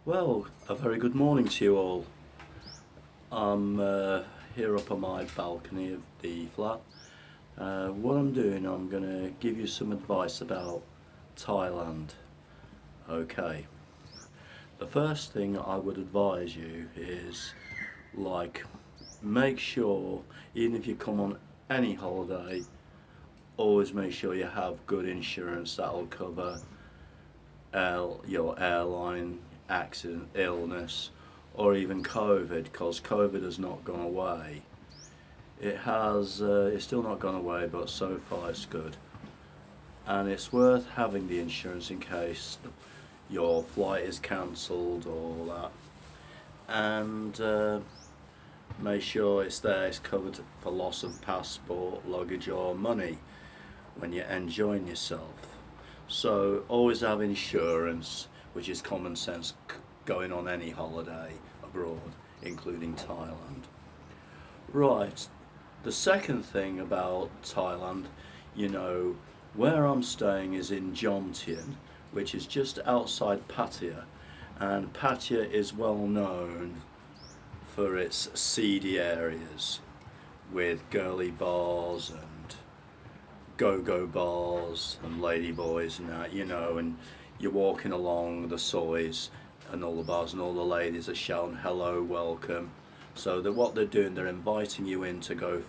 Well, a very good morning to you all. I'm here up on my balcony of the flat. What I'm doing, I'm going to give you some advice about Thailand. Okay. The first thing I would advise you is make sure, even if you come on any holiday, always make sure you have good insurance that'll cover your airline accident, illness, or even COVID, because COVID has not gone away. It's still not gone away, but so far it's good. And it's worth having the insurance in case your flight is cancelled or all that. And make sure it's there, it's covered for loss of passport, luggage, or money when you're enjoying yourself. So always have insurance, which is common sense going on any holiday abroad, including Thailand. Right, the second thing about Thailand, you know, where I'm staying is in Jomtien, which is just outside Pattaya, and Pattaya is well known for its seedy areas with girly bars and go-go bars and lady boys and that, and you're walking along the soys and all the bars and all the ladies are shouting hello, welcome. So what they're doing, they're inviting you in to go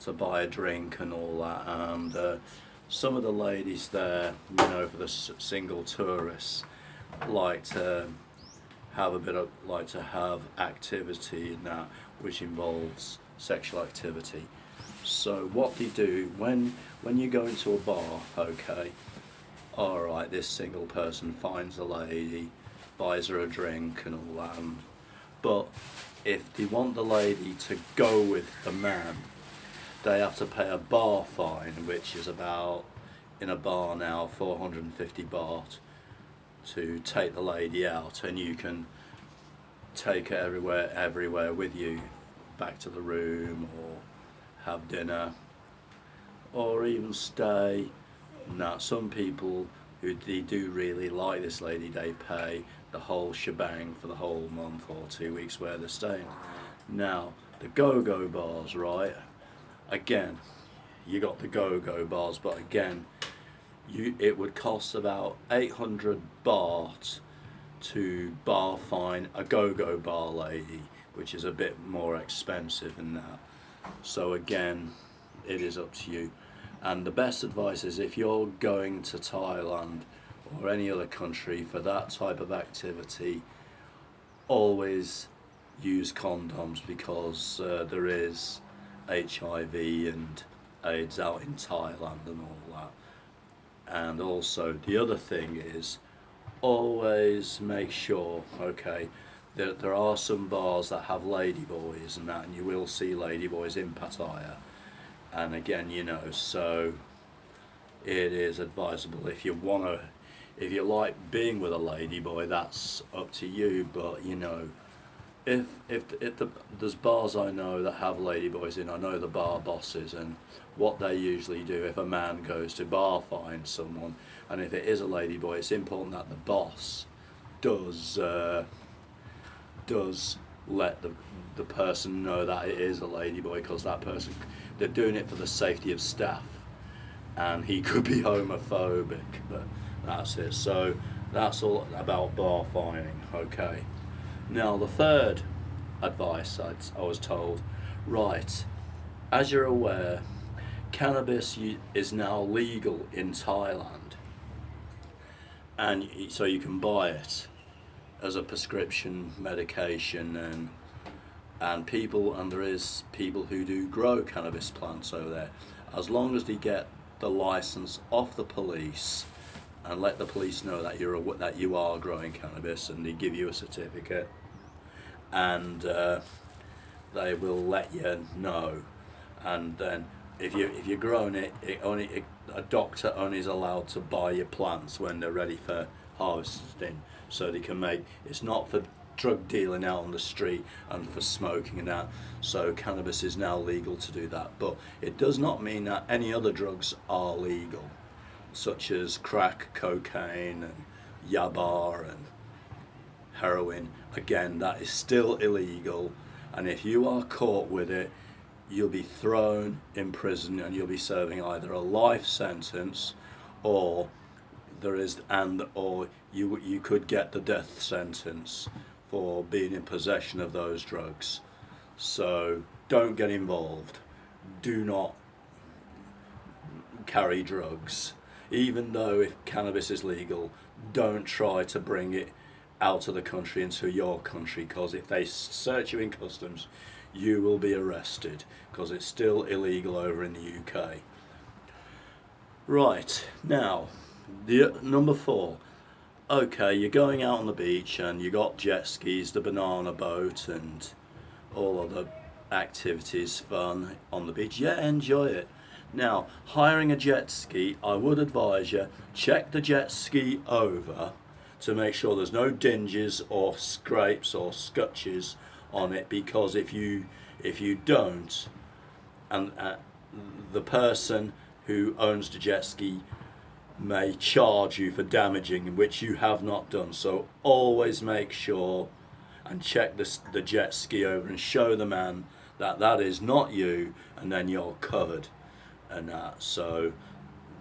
to buy a drink and all that. And some of the ladies there, for the single tourists, like to have activity in that, which involves sexual activity. So what they do when you go into a bar, okay, all right, this single person finds a lady, buys her a drink and all that, but if they want the lady to go with the man, they have to pay a bar fine, which is about, in a bar now, 450 baht, to take the lady out, and you can take her everywhere with you, back to the room, or have dinner, or even stay. Now, some people who they do really like this lady, they pay the whole shebang for the whole month or 2 weeks where they're staying. Now, the go-go bars, right? Again, you got the go-go bars, but again, it would cost about 800 baht to bar fine a go-go bar lady, which is a bit more expensive than that. So again, it is up to you. And the best advice is, if you're going to Thailand or any other country for that type of activity, always use condoms, because there is HIV and AIDS out in Thailand and all that. And also the other thing is, always make sure, okay, there are some bars that have ladyboys and that, and you will see ladyboys in Pattaya. And again, so it is advisable, if you like being with a ladyboy, that's up to you. But if there's bars I know that have ladyboys in, I know the bar bosses, and what they usually do, if a man goes to bar find someone, and if it is a ladyboy, it's important that the boss does let the person know that it is a ladyboy, because that person, they're doing it for the safety of staff, and he could be homophobic, but that's it. So that's all about bar fining, okay. Now the third advice I was told, right, as you're aware, cannabis is now legal in Thailand, and so you can buy it as a prescription medication, and there is people who do grow cannabis plants over there, as long as they get the license off the police and let the police know that you are growing cannabis, and they give you a certificate, and they will let you know. And then if you're growing it, a doctor only is allowed to buy your plants when they're ready for harvesting, so they can make, it's not for drug dealing out on the street and for smoking and that. So cannabis is now legal to do that, but it does not mean that any other drugs are legal, such as crack cocaine and yaba and heroin. Again, that is still illegal, and if you are caught with it, you'll be thrown in prison and you'll be serving either a life sentence, or you could get the death sentence for being in possession of those drugs. So don't get involved. Do not carry drugs. Even though if cannabis is legal, don't try to bring it out of the country into your country, because if they search you in customs, you will be arrested, because it's still illegal over in the UK. Right, now, the number 4. Okay, you're going out on the beach and you got jet skis, the banana boat, and all other activities, fun on the beach. Yeah, enjoy it. Now, hiring a jet ski, I would advise you, check the jet ski over to make sure there's no dinges or scrapes or scutches on it, because if you don't, and the person who owns the jet ski may charge you for damaging, which you have not done. So always make sure and check the jet ski over and show the man that that is not you, and then you're covered and that. So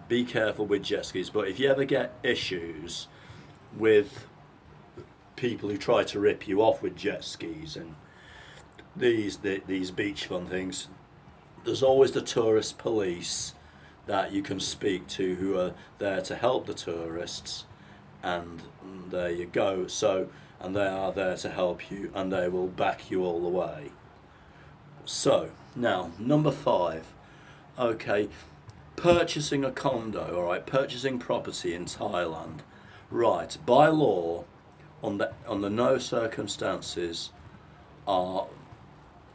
be careful with jet skis. But if you ever get issues with people who try to rip you off with jet skis and these beach fun things, there's always the tourist police that you can speak to, who are there to help the tourists, and there you go. So, and they are there to help you, and they will back you all the way. So now, number 5. Okay, purchasing a condo. All right, purchasing property in Thailand. Right, by law, under no circumstances are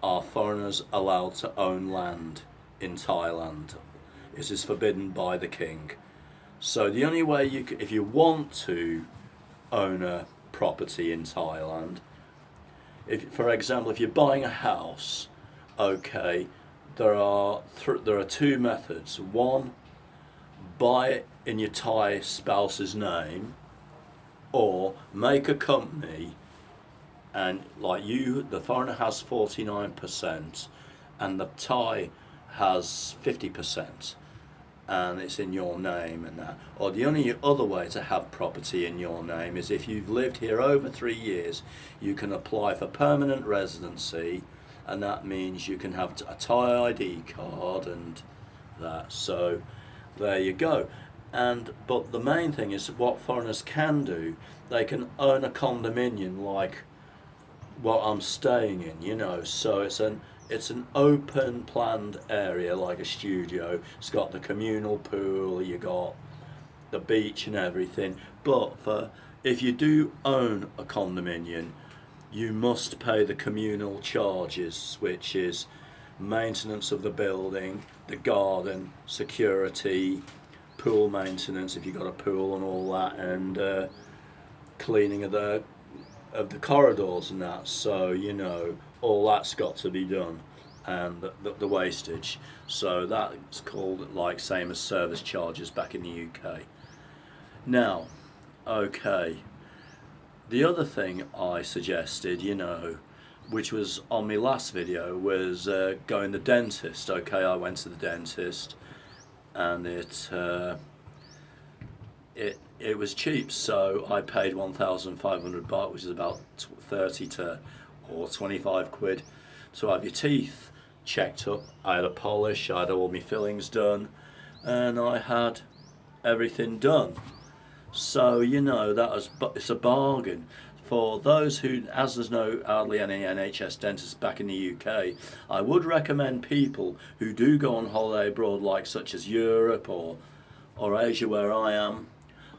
foreigners allowed to own land in Thailand. It is forbidden by the king. So the only way if you want to own a property in Thailand, for example, if you're buying a house, okay, there are 2 methods. One, buy it in your Thai spouse's name, or make a company, and like the foreigner has 49% and the Thai has 50%, and it's in your name and that. Or the only other way to have property in your name is if you've lived here over 3 years, you can apply for permanent residency, and that means you can have a Thai ID card and that. So there you go. But the main thing is what foreigners can do. They can own a condominium like what I'm staying in, you know. So it's an open planned area like a studio. It's got the communal pool, you got the beach and everything. But if you do own a condominium, you must pay the communal charges, which is maintenance of the building, the garden, security, pool maintenance if you've got a pool and all that, and cleaning of the corridors and that. So, you know, all that's got to be done, and the wastage. So that's called like same as service charges back in the UK. Now, okay, the other thing I suggested, you know, which was on my last video, was going to the dentist. Okay, I went to the dentist, and it was cheap, so I paid 1,500 baht, which is about 30 or 25 quid, to have your teeth checked up. I had a polish, I had all my fillings done, and I had everything done. So, you know, it's a bargain. For those who, as there's hardly any NHS dentists back in the UK, I would recommend people who do go on holiday abroad, like such as Europe or Asia where I am,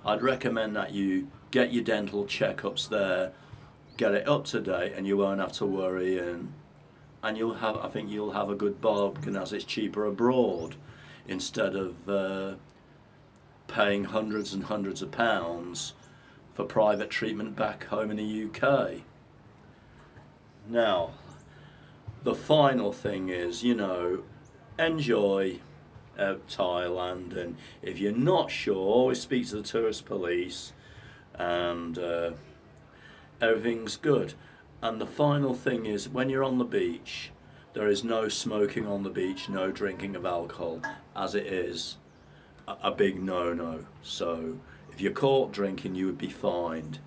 I'd recommend that you get your dental checkups there, get it up to date, and you won't have to worry, and I think you'll have a good bargain, as it's cheaper abroad, instead of paying hundreds and hundreds of pounds for private treatment back home in the UK. Now, the final thing is, you know, enjoy Thailand, and if you're not sure, always speak to the tourist police, and everything's good. And the final thing is, when you're on the beach, there is no smoking on the beach, no drinking of alcohol, as it is a big no-no. So if you're caught drinking, you would be fined.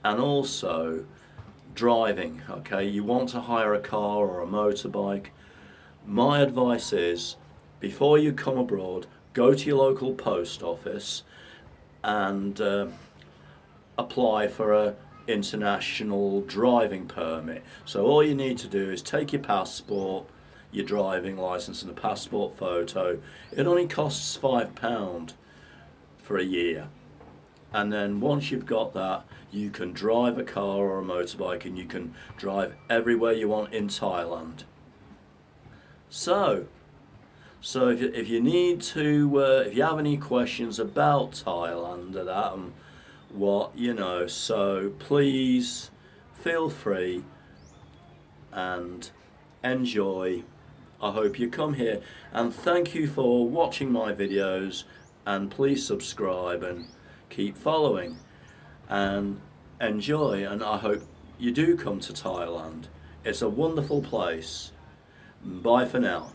And also driving, okay, you want to hire a car or a motorbike. My advice is, before you come abroad, go to your local post office and apply for a international driving permit. So all you need to do is take your passport, your driving license and a passport photo. It only costs £5 for a year. And then once you've got that, you can drive a car or a motorbike, and you can drive everywhere you want in Thailand. So if you need to, if you have any questions about Thailand or that and what, you know, so please feel free and enjoy. I hope you come here, and thank you for watching my videos, and please subscribe and keep following and enjoy, and I hope you do come to Thailand. It's a wonderful place. Bye for now.